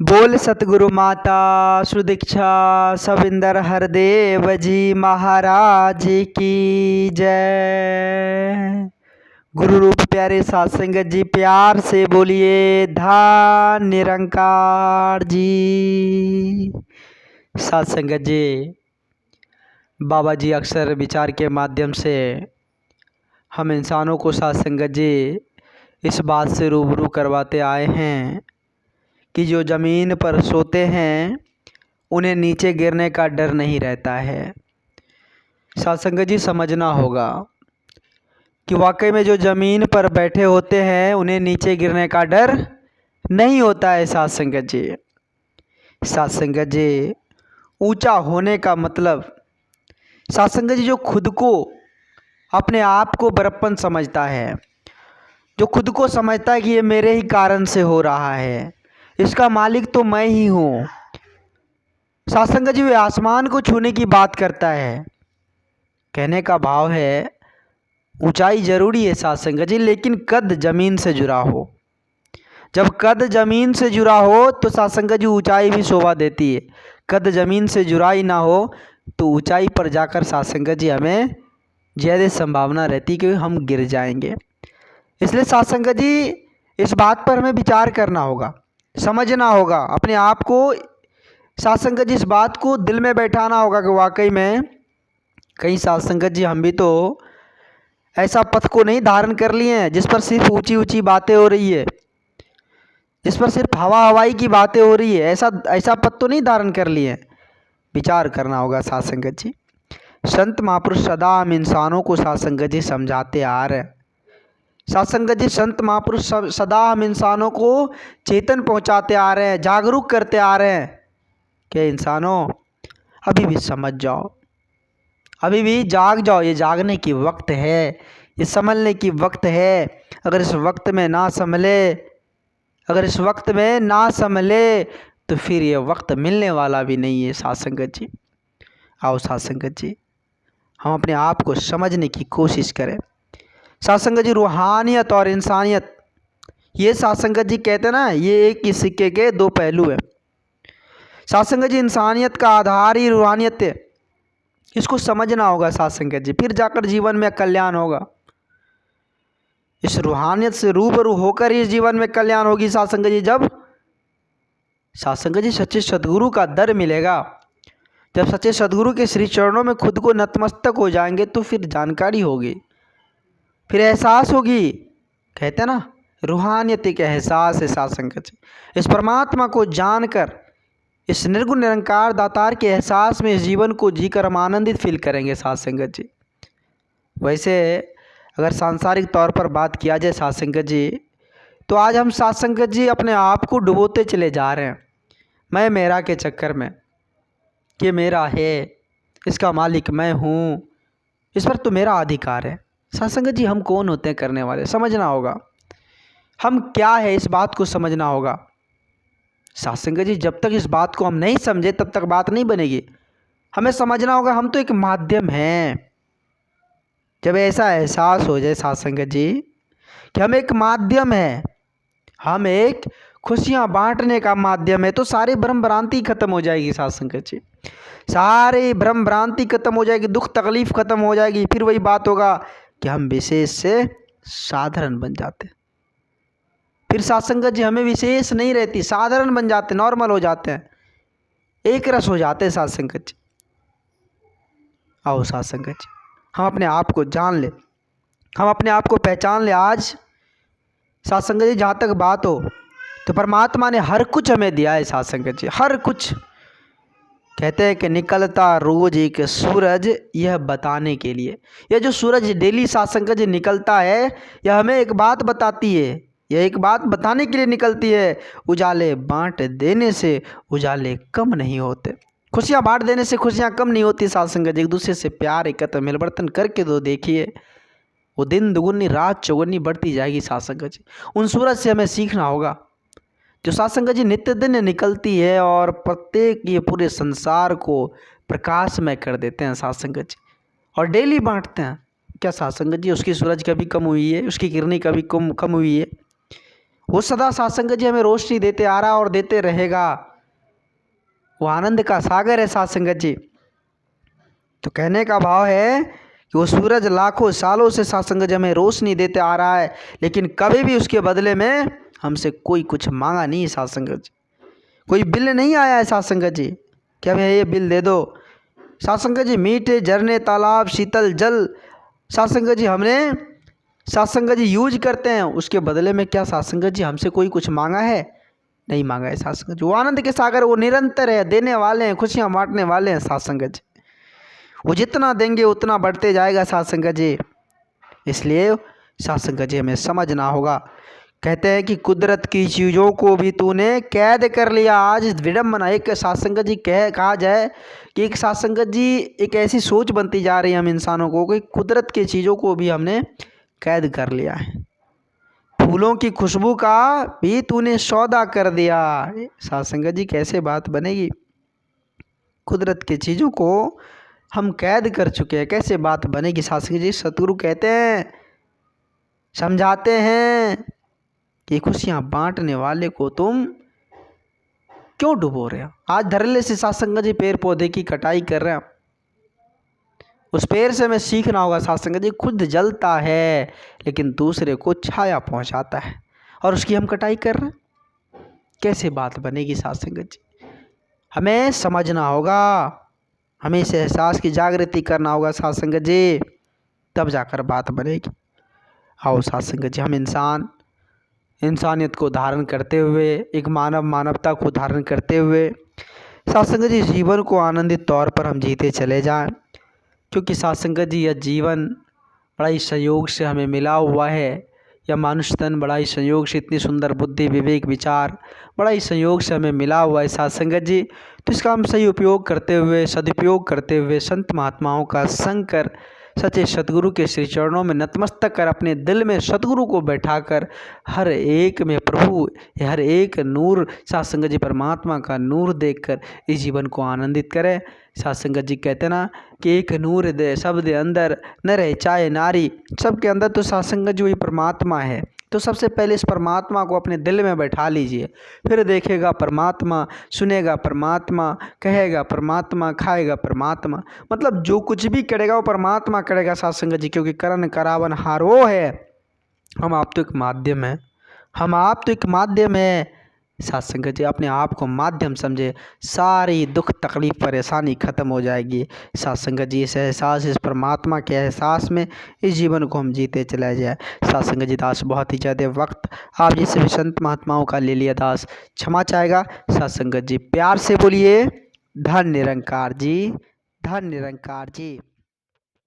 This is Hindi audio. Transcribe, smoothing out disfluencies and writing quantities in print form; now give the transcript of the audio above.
बोल सतगुरु माता सुदीक्षा सविंदर हरदेव जी महाराज की जय। गुरु रूप प्यारे साध संगत जी प्यार से बोलिए धन निरंकार जी। साध संगत जी, बाबा जी अक्सर विचार के माध्यम से हम इंसानों को साध संगत जी इस बात से रूबरू करवाते आए हैं कि जो ज़मीन पर सोते हैं उन्हें नीचे गिरने का डर नहीं रहता है। साध संगत जी, समझना होगा कि वाकई में जो ज़मीन पर बैठे होते हैं उन्हें नीचे गिरने का डर नहीं होता है। साध संगत जी, साध संगत जी, ऊंचा होने का मतलब, साध संगत जी, जो खुद को अपने आप को बड़प्पन समझता है, जो खुद को समझता है कि ये मेरे ही कारण से हो रहा है, इसका मालिक तो मैं ही हूँ। साध संगत जी, वे आसमान को छूने की बात करता है। कहने का भाव है ऊंचाई जरूरी है साध संगत जी, लेकिन कद जमीन से जुड़ा हो। जब कद जमीन से जुड़ा हो तो साध संगत जी ऊंचाई भी शोभा देती है। कद जमीन से जुड़ाई ना हो तो ऊंचाई पर जाकर साध संगत जी हमें ज़्यादा संभावना रहती है कि हम गिर जाएंगे। इसलिए साध संगत जी इस बात पर हमें विचार करना होगा, समझना होगा अपने आप को। साध संगत जी इस बात को दिल में बैठाना होगा कि वाकई में कहीं साध संगत जी हम भी तो ऐसा पथ को नहीं धारण कर लिए हैं जिस पर सिर्फ ऊंची ऊंची बातें हो रही है, जिस पर सिर्फ हवा हवाई की बातें हो रही है। ऐसा पथ तो नहीं धारण कर लिए हैं। विचार करना होगा साध संगत जी। संत महापुरुष सदा हम इंसानों को साध संगत जी समझाते आ रहे हैं। साध संगत जी, संत महापुरुष सदा हम इंसानों को चेतन पहुंचाते आ रहे हैं, जागरूक करते आ रहे हैं कि इंसानों अभी भी समझ जाओ, अभी भी जाग जाओ। ये जागने की वक्त है, ये संभलने की वक्त है। अगर इस वक्त में ना संभले तो फिर ये वक्त मिलने वाला भी नहीं है। साध संगत जी, आओ साध संगत जी, हम अपने आप को समझने की कोशिश करें। साध संगत जी, रूहानियत और इंसानियत, ये साध संगत जी कहते हैं ना, ये एक ही सिक्के के दो पहलू है। साध संगत जी, इंसानियत का आधार ही रूहानियत है। इसको समझना होगा साध संगत जी, फिर जाकर जीवन में कल्याण होगा। इस रूहानियत से रूबरू होकर ही इस जीवन में कल्याण होगी साध संगत जी। जब साध संगत जी सच्चे सद्गुरु का दर मिलेगा, जब सच्चे सद्गुरु के श्री चरणों में खुद को नतमस्तक हो जाएंगे तो फिर जानकारी होगी, फिर एहसास होगी। कहते हैं ना, रूहानियत एक एहसास है साध संगत जी। इस परमात्मा को जानकर, इस निर्गुण निरंकार दातार के एहसास में इस जीवन को जीकर हम आनंदित फील करेंगे साध संगत जी। वैसे अगर सांसारिक तौर पर बात किया जाए साध संगत जी, तो आज हम साध संगत जी अपने आप को डुबोते चले जा रहे हैं मैं मेरा के चक्कर में, कि मेरा है, इसका मालिक मैं हूँ, इस पर तो मेरा अधिकार है। साध संगत जी, हम कौन होते हैं करने वाले? समझना होगा हम क्या है, इस बात को समझना होगा। साध संगत जी, जब तक इस बात को हम नहीं समझे तब तक बात नहीं बनेगी। हमें समझना होगा हम तो एक माध्यम हैं। जब ऐसा एहसास हो जाए साध संगत जी कि हम एक माध्यम है, हम एक खुशियाँ बांटने का माध्यम है, तो सारी भ्रम भ्रांति खत्म हो जाएगी साध संगत जी। सारी भ्रम भ्रांति खत्म हो जाएगी, दुख तकलीफ खत्म हो जाएगी। फिर वही बात होगा कि हम विशेष से साधारण बन जाते। फिर साध संगत जी हमें विशेष नहीं रहती, साधारण बन जाते, नॉर्मल हो जाते हैं, एक रस हो जाते हैं साध संगत जी। आओ साध संगत जी, हम अपने आप को जान ले, हम अपने आप को पहचान ले। आज साध संगत जी, जहाँ तक बात हो तो परमात्मा ने हर कुछ हमें दिया है साध संगत जी, हर कुछ। कहते हैं कि निकलता रोज एक सूरज यह बताने के लिए। यह जो सूरज डेली साध संगत जी निकलता है, यह हमें एक बात बताती है, यह एक बात बताने के लिए निकलती है। उजाले बांट देने से उजाले कम नहीं होते, खुशियाँ बांट देने से खुशियाँ कम नहीं होती। साध संगत जी, एक दूसरे से प्यार एकत्र मिलवर्तन करके तो देखिए, वो दिन दुगुनी रात चौगुनी बढ़ती जाएगी साध संगत जी। उन सूरज से हमें सीखना होगा जो साध संगत जी नित्य दिन निकलती है और प्रत्येक ये पूरे संसार को प्रकाशमय कर देते हैं साध संगत जी, और डेली बांटते हैं। क्या साध संगत जी उसकी सूरज कभी कम हुई है? उसकी किरणें कभी कम हुई है? वो सदा साथ संगत जी हमें रोशनी देते आ रहा और देते रहेगा। वो आनंद का सागर है साथ संगत जी। तो कहने का भाव है कि वो सूरज लाखों सालों से साथ संगत जी हमें रोशनी देते आ रहा है, लेकिन कभी भी उसके बदले में हमसे कोई कुछ मांगा नहीं है साथ संगत जी। कोई बिल नहीं आया है साथ संगत जी कि हमें ये बिल दे दो। साथ संगत जी मीठे झरने, तालाब, शीतल जल साथ संगत जी हमने साथ संगत जी यूज करते हैं, उसके बदले में क्या साथ संगत जी हमसे कोई कुछ मांगा है? नहीं मांगा है साथ संगत जी। वो आनंद के सागर, वो निरंतर है, देने वाले हैं, खुशियाँ बांटने वाले हैं साथ संगत जी। वो जितना देंगे उतना बढ़ते जाएगा साथ संगत जी। इसलिए साथ संगत जी हमें समझना होगा। कहते हैं कि कुदरत की चीज़ों को भी तूने कैद कर लिया। आज विडम्बना एक साथ संगत जी कहा जाए कि एक साथ संगत जी एक ऐसी सोच बनती जा रही है हम इंसानों को कि कुदरत की चीज़ों को भी हमने कैद कर लिया है। फूलों की खुशबू का भी तूने सौदा कर दिया। साथ संगत जी कैसे बात बनेगी? कुदरत की चीज़ों को हम कैद कर चुके हैं, कैसे बात बनेगी साथ संगत जी? सतगुरु कहते हैं, समझाते हैं कि खुशियाँ बांटने वाले को तुम क्यों डुबो रहे हो? आज धरले से साथ संगत जी पेड़ पौधे की कटाई कर रहे हैं। उस पेड़ से हमें सीखना होगा साथ संगत जी, खुद जलता है लेकिन दूसरे को छाया पहुंचाता है, और उसकी हम कटाई कर रहे हैं। कैसे बात बनेगी साथ संगत जी? हमें समझना होगा, हमें इस एहसास की जागृति करना होगा साथ संगत जी, तब जाकर बात बनेगी। आओ साथ संगत जी, हम इंसानियत को धारण करते हुए, एक मानवता को धारण करते हुए साथ संगत जी जीवन को आनंदित तौर पर हम जीते चले जाएं। क्योंकि साथ संगत जी यह जीवन बड़ा ही संयोग से हमें मिला हुआ है। यह मनुष्य तन बड़ा ही संयोग से, इतनी सुंदर बुद्धि, विवेक, विचार बड़ा ही संयोग से हमें मिला हुआ है साथ संगत जी। तो इसका हम सही उपयोग करते हुए, सदुपयोग करते हुए, संत महात्माओं का संग कर, सच्चे सतगुरु के श्री चरणों में नतमस्तक कर, अपने दिल में सतगुरु को बैठाकर हर एक में प्रभु, हर एक नूर साथ संगत जी परमात्मा का नूर देखकर इस जीवन को आनंदित करें। साथ संगत जी कहते ना कि एक नूर दे सब दे अंदर, न रहे चाहे नारी, सबके अंदर तो साथ संगत जी वही परमात्मा है। तो सबसे पहले इस परमात्मा को अपने दिल में बैठा लीजिए, फिर देखेगा परमात्मा, सुनेगा परमात्मा, कहेगा परमात्मा, खाएगा परमात्मा। मतलब जो कुछ भी करेगा वो परमात्मा करेगा साथ संगत जी, क्योंकि करण करावन हार वो है। हम आप तो एक माध्यम है, हम आप तो एक माध्यम है। साथ संगत जी अपने आप को माध्यम समझे, सारी दुख तकलीफ परेशानी ख़त्म हो जाएगी। साथ संगत जी इस एहसास, इस परमात्मा के एहसास में इस जीवन को हम जीते चले जाए। साथ संगत जी दास बहुत ही ज़्यादा वक्त आप जैसे भी संत महात्माओं का ले लिया, दास क्षमा चाहेगा। साथ संगत जी प्यार से बोलिए धन निरंकार जी, धन निरंकार जी।